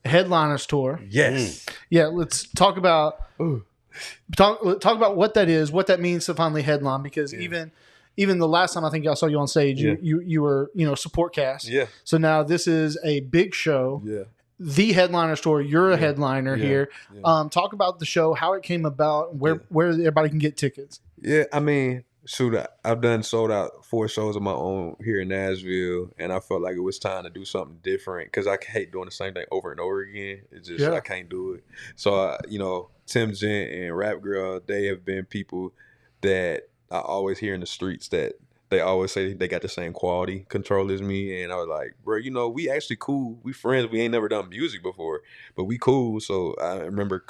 a Headliners tour. Yes. Yeah, let's talk about what that is, what that means to finally headline, because even the last time I think I saw you on stage, you were support cast. Yeah. So now this is a big show. Yeah. The Headliners tour. You're a headliner here. Yeah. Talk about the show, how it came about, where everybody can get tickets. Yeah, I mean, shoot, I've done sold out 4 shows of my own here in Nashville, and I felt like it was time to do something different because I hate doing the same thing over and over again. It's just I can't do it. So Tim Gent and Rap Girl, they have been people that I always hear in the streets that they always say they got the same quality control as me. And I was like, bro, we actually cool. We friends. We ain't never done music before, but we cool. So I remember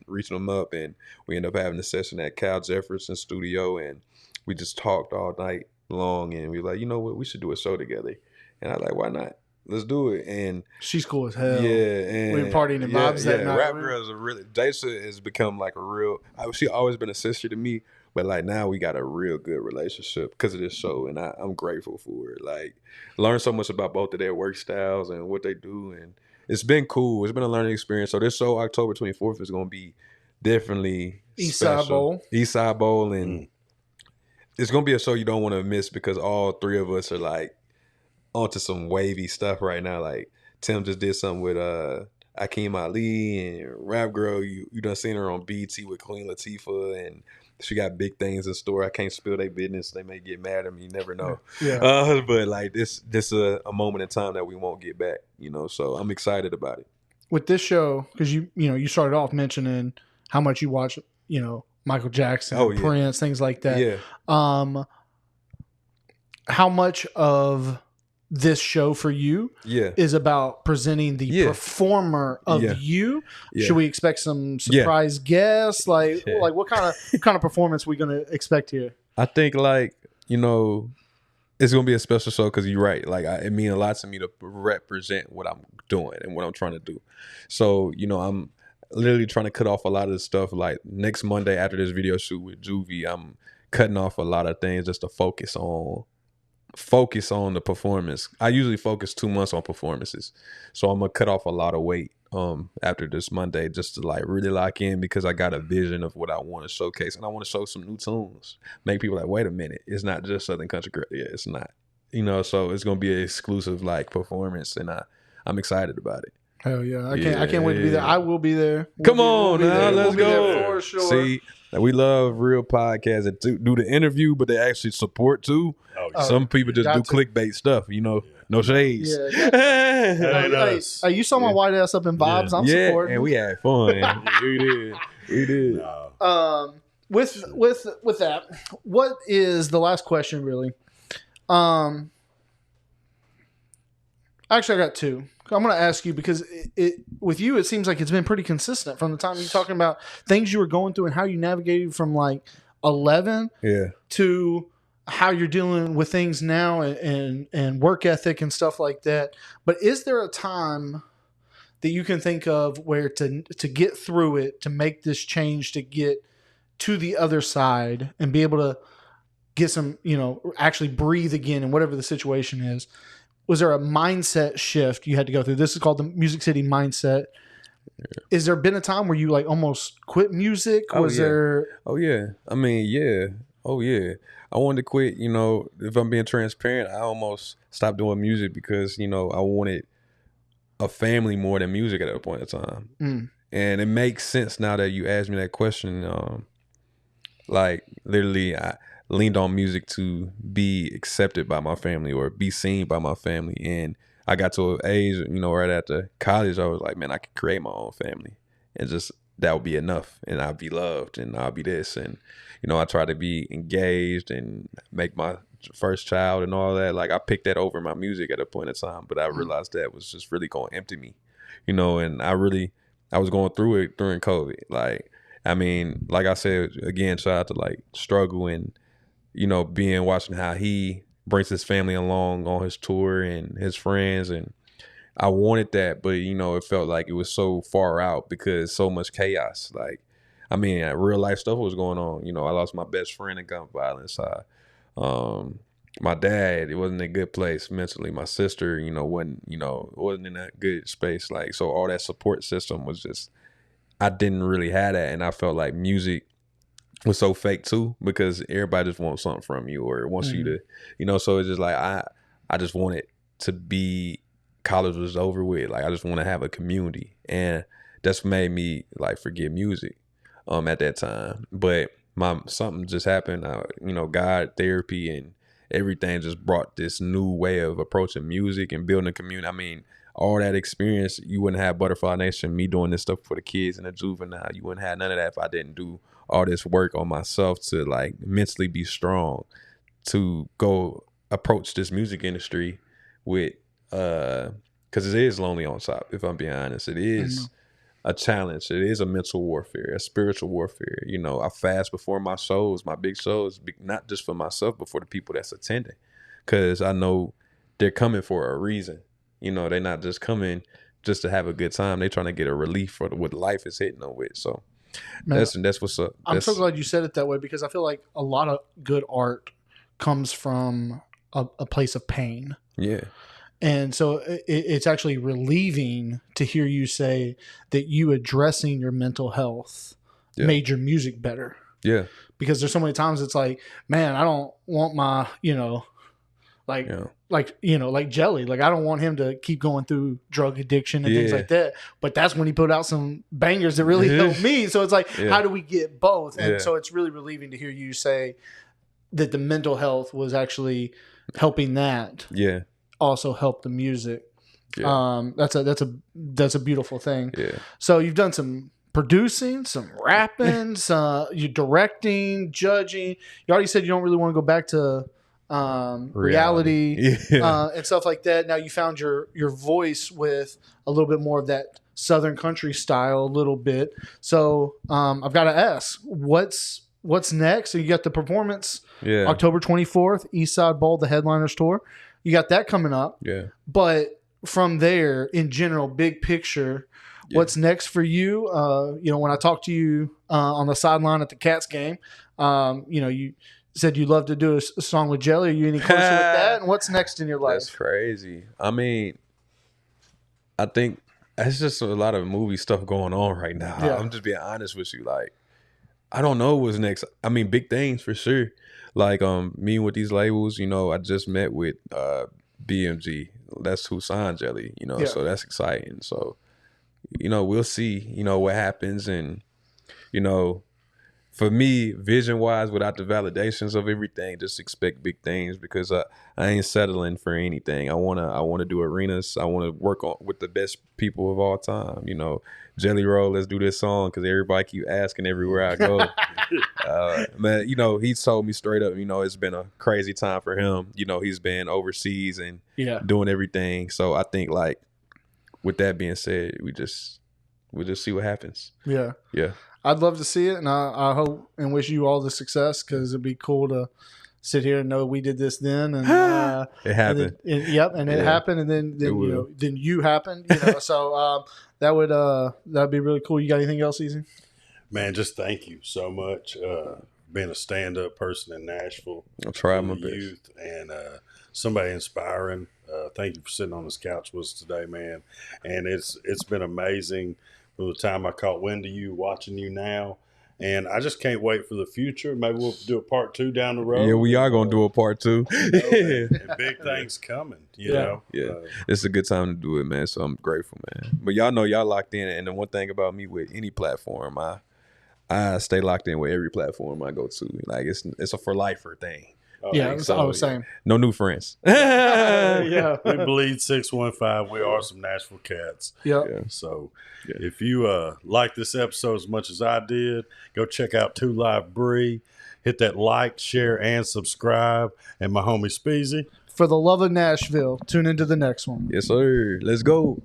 reaching them up, and we ended up having a session at Cal Jefferson studio, and we just talked all night long. And we were like, you know what? We should do a show together. And I was like, why not? Let's do it. And she's cool as hell. Yeah. And we were partying in Bob's that night. Rap Girl is Jason has become like a real, she always been a sister to me. But like now we got a real good relationship because of this show, and I'm grateful for it. Like, learned so much about both of their work styles and what they do, and it's been cool. It's been a learning experience. So this show, October 24th, is going to be definitely Eastside Bowl, and it's going to be a show you don't want to miss because all 3 of us are like onto some wavy stuff right now. Like Tim just did something with Akeem Ali, and Rap Girl, you done seen her on BT with Queen Latifah, and she got big things in store. I can't spill their business. They may get mad at me. You never know. Yeah. But like this a moment in time that we won't get back. So I'm excited about it. With this show, because you started off mentioning how much you watch, Michael Jackson, Prince, things like that. Yeah. How much of this show for you is about presenting the performer of you? Should we expect some surprise guests? Like what kind of performance are we going to expect here? I think it's going to be a special show because you're right. Like it means a lot to me to represent what I'm doing and what I'm trying to do. So, I'm literally trying to cut off a lot of the stuff. Like next Monday after this video shoot with Juvie, I'm cutting off a lot of things just to focus on the performance. I usually focus 2 months on performances, so I'm gonna cut off a lot of weight after this Monday just to like really lock in because I got a vision of what I want to showcase, and I want to show some new tunes, make people like, wait a minute, it's not just Southern Country Girl. Yeah, it's not, so it's gonna be an exclusive like performance, and I'm excited about it. Hell yeah, I can't wait to be there. I will be there. Come on now, let's go. For sure. See, we love real podcasts that do the interview, but they actually support too. Some people just do clickbait stuff, no shades. Hey, you saw my white ass up in Bob's. I'm supporting. And we had fun. we did. With that, what is the last question really? Actually, I got 2. I'm going to ask you because with you, it seems like it's been pretty consistent from the time you're talking about things you were going through and how you navigated from like 11 to how you're dealing with things now and work ethic and stuff like that. But is there a time that you can think of where to get through it, to make this change, to get to the other side and be able to get some, actually breathe again and whatever the situation is? Was there a mindset shift you had to go through? This is called the Music City mindset. Yeah. Is there been a time where you like almost quit music? There? Oh yeah. I mean, yeah. Oh yeah. I wanted to quit. If I'm being transparent, I almost stopped doing music because I wanted a family more than music at that point in time. And it makes sense now that you asked me that question. Like literally, I leaned on music to be accepted by my family or be seen by my family. And I got to an age, right after college, I was like, man, I could create my own family. And just that would be enough. And I'd be loved and I'll be this. And, I tried to be engaged and make my first child and all that. Like I picked that over my music at a point in time, but I realized that was just really going to empty me, and I was going through it during COVID. Like, I mean, like I said, again, shout out to like Struggle and, watching how he brings his family along on his tour and his friends, and I wanted that, but you know, it felt like it was so far out because so much chaos. Like, I mean, real life stuff was going on. You know, I lost my best friend in gun violence. My dad, it wasn't in a good place mentally. My sister, wasn't in a good space. Like, so all that support system was just, I didn't really have that, and I felt like music was so fake too because everybody just wants something from you or wants you to, so it's just like I just wanted to be, college was over with. Like, I just want to have a community, and that's what made me like forget music at that time. But something just happened, God, therapy, and everything just brought this new way of approaching music and building a community. I mean, all that experience, you wouldn't have Butterfly Nation, me doing this stuff for the kids and the juvenile. You wouldn't have none of that if I didn't do all this work on myself to like mentally be strong to go approach this music industry with, because it is lonely on top, if I'm being honest. It is a challenge. It is a mental warfare, a spiritual warfare. I fast before my shows, my big shows, not just for myself, but for the people that's attending, because I know they're coming for a reason. They're not just coming just to have a good time. They're trying to get a relief for what life is hitting them with. So man, that's what's up. I'm so glad you said it that way, because I feel like a lot of good art comes from a place of pain. Yeah. And so it's actually relieving to hear you say that you addressing your mental health made your music better. Yeah. Because there's so many times it's like, man, I don't want my, like Jelly. Like, I don't want him to keep going through drug addiction and things like that. But that's when he put out some bangers that really helped me. So it's like, how do we get both? And so it's really relieving to hear you say that the mental health was actually helping that. Yeah. Also help the music. Yeah. That's a beautiful thing. Yeah. So you've done some producing, some rapping, you directing, judging. You already said you don't really want to go back to reality and stuff like that. Now you found your voice with a little bit more of that Southern country style, a little bit. So I've got to ask, what's next? So you got the performance October 24th, Eastside Bowl, the Headliners Tour. You got that coming up. Yeah. But from there, in general, big picture, what's next for you? When I talked to you on the sideline at the Cats game, you said you'd love to do a song with Jelly. Are you any closer with that? And what's next in your life? That's crazy. I mean, I think it's just a lot of movie stuff going on right now. Yeah. I'm just being honest with you. Like, I don't know what's next. I mean, big things for sure. Like, meeting with these labels, I just met with BMG. That's who signed Jelly, so that's exciting. So, we'll see, what happens. And, for me, vision-wise, without the validations of everything, just expect big things, because I ain't settling for anything. I wanna do arenas. I wanna work with the best people of all time. Jelly Roll, let's do this song, because everybody keep asking everywhere I go. Man, he told me straight up, it's been a crazy time for him. He's been overseas and doing everything. So I think, like, with that being said, we'll just see what happens. Yeah. Yeah. I'd love to see it, and I hope and wish you all the success, because it'd be cool to sit here and know we did this then, and it happened. And it happened, and then then you happened. So that'd be really cool. You got anything else, Easy? Man, just thank you so much. Being a stand-up person in Nashville, I'll try my best. Youth and somebody inspiring. Thank you for sitting on this couch with us today, man. And it's been amazing. From the time I caught wind of you, watching you now, and I just can't wait for the future. Maybe we'll do a part 2 down the road. Yeah, we are gonna do a part 2. And big things coming. You know. Yeah, it's a good time to do it, man. So I'm grateful, man. But y'all know y'all locked in, and the one thing about me with any platform, I stay locked in with every platform I go to. Like, it's a for lifer thing. Same. No new friends. We bleed 615. We are some Nashville cats. Yeah. So if you like this episode as much as I did, go check out 2’Live Bree. Hit that like, share, and subscribe. And my homie Speezy. For the love of Nashville, tune into the next one. Yes, sir. Let's go.